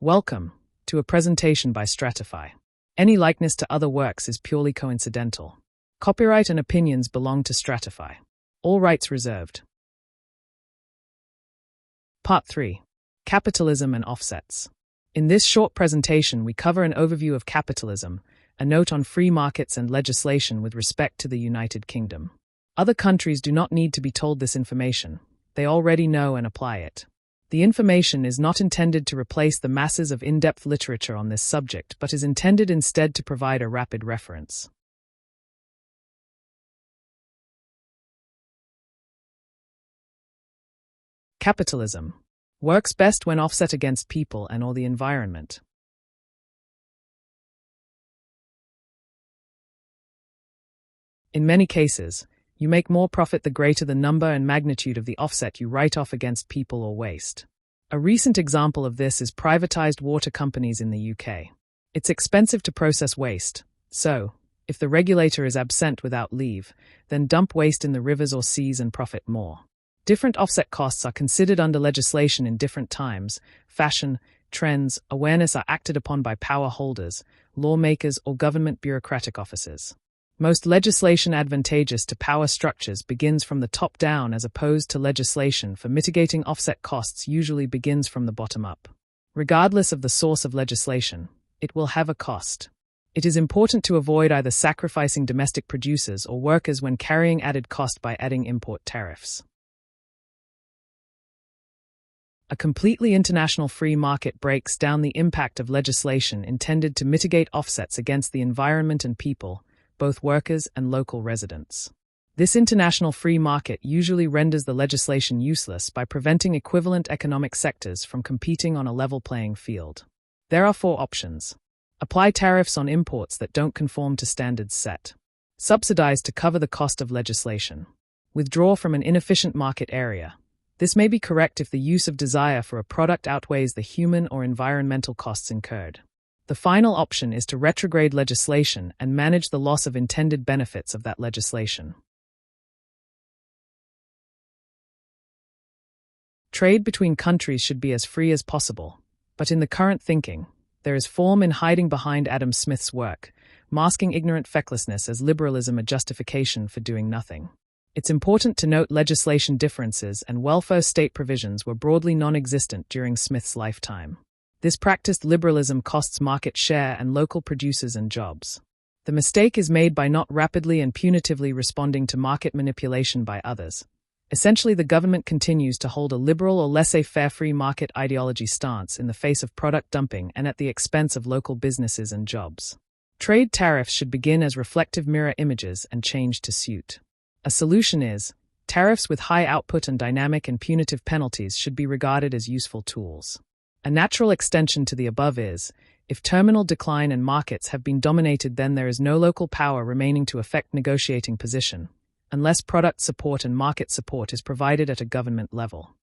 Welcome to a presentation by Stratify. Any likeness to other works is purely coincidental. Copyright and opinions belong to Stratify. All rights reserved. Part 3. Capitalism and Offsets. In this short presentation, we cover an overview of capitalism, a note on free markets and legislation with respect to the United Kingdom. Other countries do not need to be told this information. They already know and apply it. The information is not intended to replace the masses of in-depth literature on this subject, but is intended instead to provide a rapid reference. Capitalism works best when offset against people and/or the environment. In many cases, you make more profit the greater the number and magnitude of the offset you write off against people or waste. A recent example of this is privatized water companies in the UK. It's expensive to process waste, so, if the regulator is absent without leave, then dump waste in the rivers or seas and profit more. Different offset costs are considered under legislation in different times. Fashion, trends, awareness are acted upon by power holders, lawmakers, or government bureaucratic officers. Most legislation advantageous to power structures begins from the top down, as opposed to legislation for mitigating offset costs usually begins from the bottom up. Regardless of the source of legislation, it will have a cost. It is important to avoid either sacrificing domestic producers or workers when carrying added cost by adding import tariffs. A completely international free market breaks down the impact of legislation intended to mitigate offsets against the environment and people, both workers and local residents. This international free market usually renders the legislation useless by preventing equivalent economic sectors from competing on a level playing field. There are 4 options. Apply tariffs on imports that don't conform to standards set. Subsidize to cover the cost of legislation. Withdraw from an inefficient market area. This may be correct if the use of desire for a product outweighs the human or environmental costs incurred. The final option is to retrograde legislation and manage the loss of intended benefits of that legislation. Trade between countries should be as free as possible, but in the current thinking, there is form in hiding behind Adam Smith's work, masking ignorant fecklessness as liberalism a justification for doing nothing. It's important to note legislation differences and welfare state provisions were broadly non-existent during Smith's lifetime. This practiced liberalism costs market share and local producers and jobs. The mistake is made by not rapidly and punitively responding to market manipulation by others. Essentially, the government continues to hold a liberal or laissez-faire free market ideology stance in the face of product dumping and at the expense of local businesses and jobs. Trade tariffs should begin as reflective mirror images and change to suit. A solution is, tariffs with high output and dynamic and punitive penalties should be regarded as useful tools. A natural extension to the above is, if terminal decline and markets have been dominated, then there is no local power remaining to affect negotiating position, unless product support and market support is provided at a government level.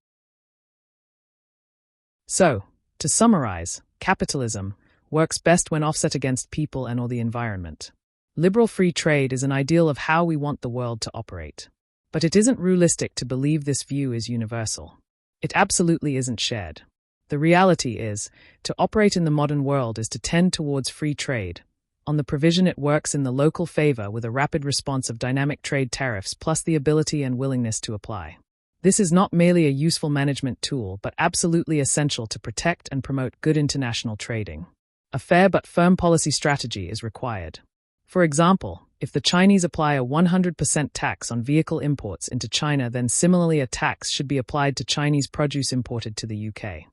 So, to summarize, capitalism works best when offset against people and/or the environment. Liberal free trade is an ideal of how we want the world to operate. But it isn't realistic to believe this view is universal. It absolutely isn't shared. The reality is, to operate in the modern world is to tend towards free trade, on the provision it works in the local favor with a rapid response of dynamic trade tariffs plus the ability and willingness to apply. This is not merely a useful management tool, but absolutely essential to protect and promote good international trading. A fair but firm policy strategy is required. For example, if the Chinese apply a 100% tax on vehicle imports into China, then similarly a tax should be applied to Chinese produce imported to the UK.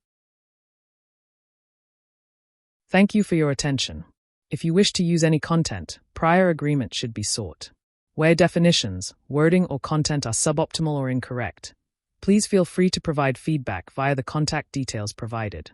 Thank you for your attention. If you wish to use any content, prior agreement should be sought. Where definitions, wording, or content are suboptimal or incorrect, please feel free to provide feedback via the contact details provided.